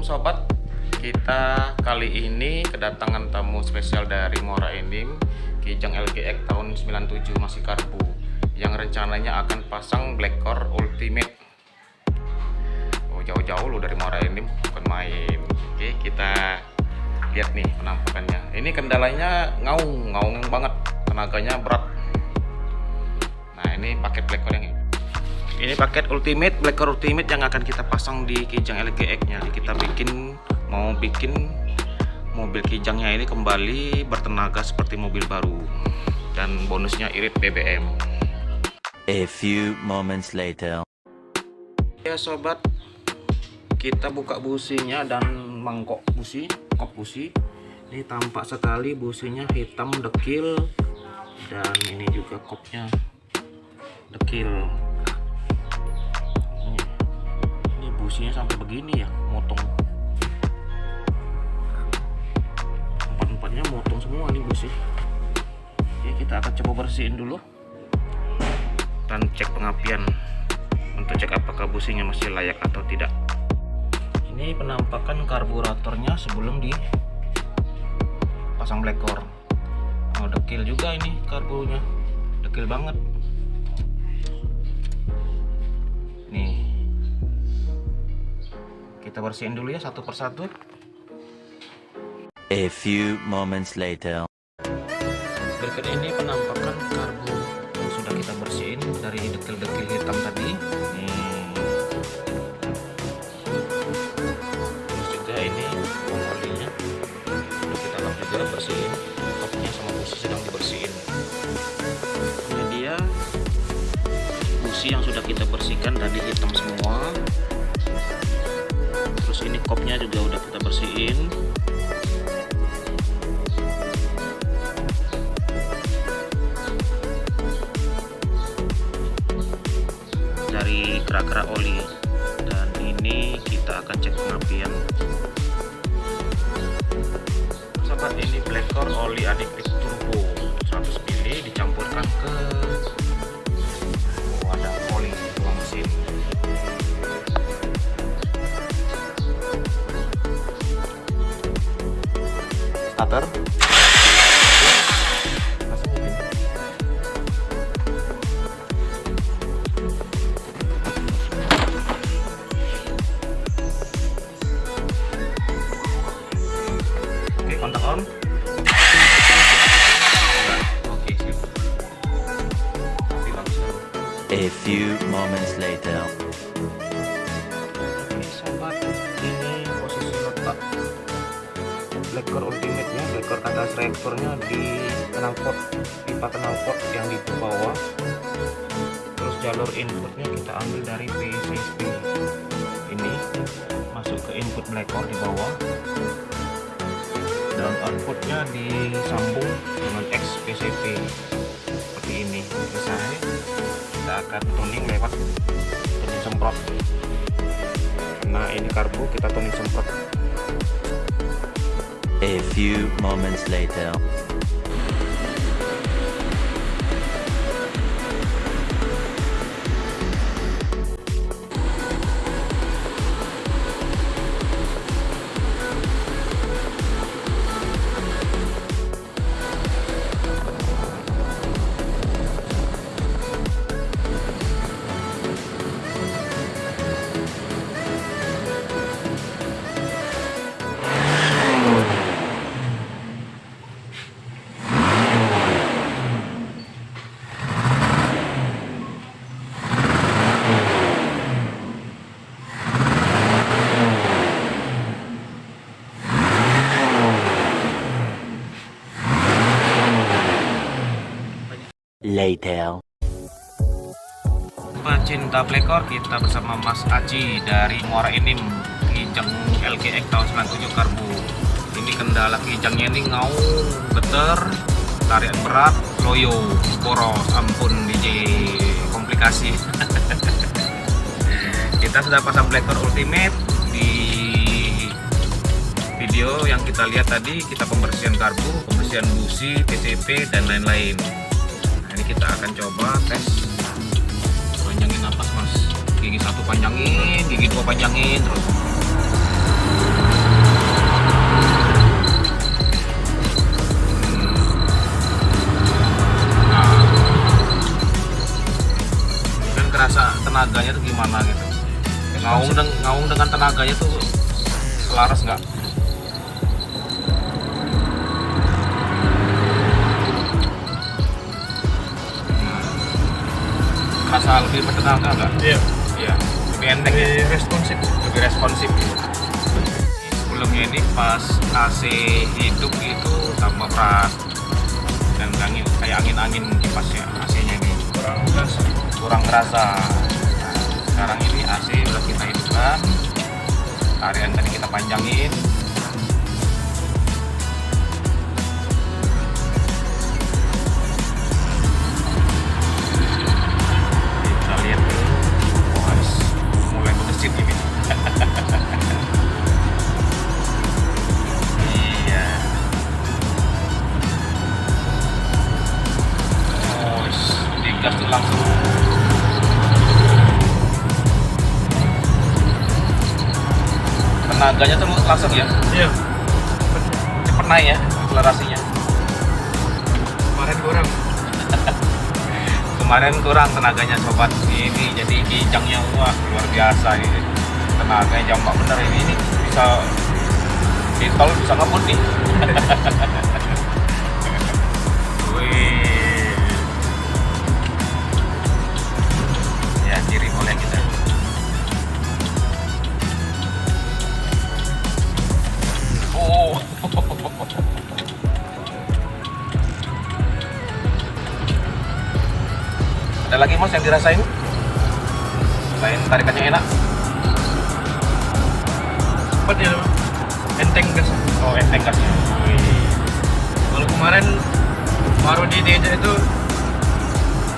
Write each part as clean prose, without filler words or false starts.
sobat, kita kali ini kedatangan tamu spesial dari Muara Enim, Kijang LGX tahun 97 masih karbu, yang rencananya akan pasang Black Core Ultimate. Oh, jauh-jauh lu dari Muara Enim, bukan main. Oke, kita lihat nih penampakannya. Ini kendalanya ngaung banget, tenaganya berat. Nah, ini paket Black Core yang ini paket Ultimate, Black Core Ultimate yang akan kita pasang di Kijang LGX nya. Kita mau bikin mobil Kijangnya ini kembali bertenaga seperti mobil baru, dan bonusnya irit BBM. A few moments later. Ya sobat, kita buka businya dan mangkok busi, kop busi. Ini tampak sekali businya hitam dekil, dan ini juga kopnya dekil. Ini businya sampai begini ya, motong. Empat-empatnya motong semua nih busi. Oke, kita akan coba bersihin dulu dan cek pengapian untuk cek apakah businya masih layak atau tidak. Ini penampakan karburatornya sebelum dipasang Black Core. Oh, dekil juga ini karbunya, dekil banget. Nih, kita bersihin dulu ya satu persatu. A few moments later. Berikut ini penampakan karbu yang sudah kita bersihin dari dekil-dekil hitam tadi. Nih, terus juga ini olinya sudah kita lap juga, bersihin topnya sama busi sedang dibersihin. Ini dia busi yang sudah kita bersihkan tadi, hitam semua. Terus ini kopnya juga udah kita bersihin. Dari kerak-kerak oli, dan ini kita akan cek pengapian. Sobat, ini Black Core oli adiktif turbo 100 ml dicampurkan ke wadah oli ruang mesin. Starter. Kontak on. Oke, sip. Tapi langsung. A few moments later. Ini sobat, ini posisi letak Black Core Ultimate nya, Black Core atas reaktornya di knalpot, pipa knalpot yang di bawah. Terus jalur inputnya kita ambil dari PCP. Ini masuk ke input Black Core di bawah, dan outputnya disambung dengan XPCP seperti ini. Misalnya kita akan tuning lewat tuning semprot. Nah, ini karbu kita tuning semprot. A few moments later. Later. Pecinta Black Core, kita bersama Mas Aji dari Muara Enim, Kijang LGX tahun 97 karbu. Ini kendala Kijangnya ini ngaung, geter, tarian berat, loyo, boros, ampun DJ, komplikasi. Kita sudah pasang Black Core Ultimate. Di video yang kita lihat tadi, kita pembersihan karbu, pembersihan busi, PCP, dan lain-lain. Ini kita akan coba tes. Panjangin napas mas, gigi 1 panjangin, gigi 2 panjangin terus. tenaganya tuh gimana gitu. Ngaung dengan tenaganya tuh selaras nggak? Rasa lebih bertenaga nggak? Iya. Iya, lebih enteng ya, Lebih responsif. lebih responsif. Sebelumnya ini pas AC hidup itu tambah berat dan kayak angin kipasnya AC-nya ini kurang terasa. Nah, sekarang ini AC udah kita hidupkan, tarian tadi kita panjangin. Kita lihat dulu, wah, mulai bergesit ini. Iya. Oh, digas tuh langsung. Tenaganya tuh langsung ya, Iya. cepet naik ya akselerasinya. Kemarin kurang tenaganya sobat. Ini jadi kijangnya wah luar biasa ini. Tenaganya jambak bener ini bisa di tol bisa ngebut nih. Wih. Ya kiri boleh kita. Oh. Ada lagi mas yang dirasain? Selain tarikannya enak? Cepat ya, enteng gas. Oh enteng gasnya. Kalau kemarin baru di DJ itu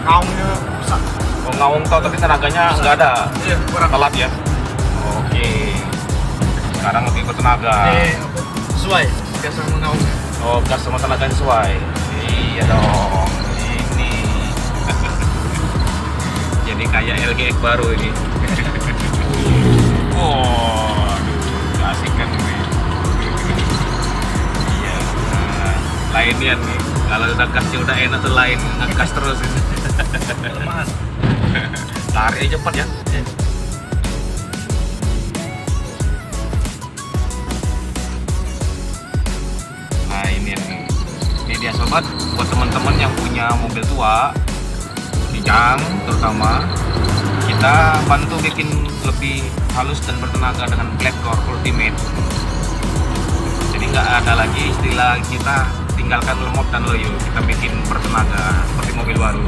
ngaungnya besar. Oh ngaung tau tapi tenaganya nggak ada. Iya, kurang. Telat ya? Oke. Sekarang lebih bertenaga. Apa, sesuai gas sama ngaungnya. Oh gas sama tenaga sesuai. Iya dong. Ini. Jadi kayak LGX baru ini. Oh, aduh, asik kan ini. Iya. Nah, lainnya nih. Kalau udah gasnya udah enak tuh lain ngegas terus ini. Lemas. Lari aja cepet ya. Nah ini nih. Ini dia sobat buat teman-teman yang punya mobil tua, Kijang terutama, kita bantu bikin lebih halus dan bertenaga dengan Blackcore Ultimate. Jadi nggak ada lagi istilah kita tinggalkan lemot dan loyo, kita bikin bertenaga seperti mobil baru.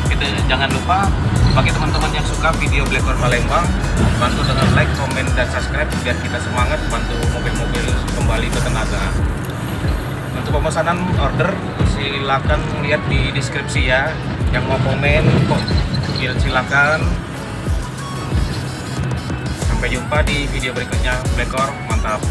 Kita jangan lupa bagi teman-teman yang suka video Blackcore Palembang, bantu dengan like, komen, dan subscribe biar kita semangat bantu mobil-mobil kembali bertenaga. Untuk pemesanan order silakan lihat di deskripsi ya. Yang mau komen kok silakan. Sampai jumpa di video berikutnya. Blackcore mantap.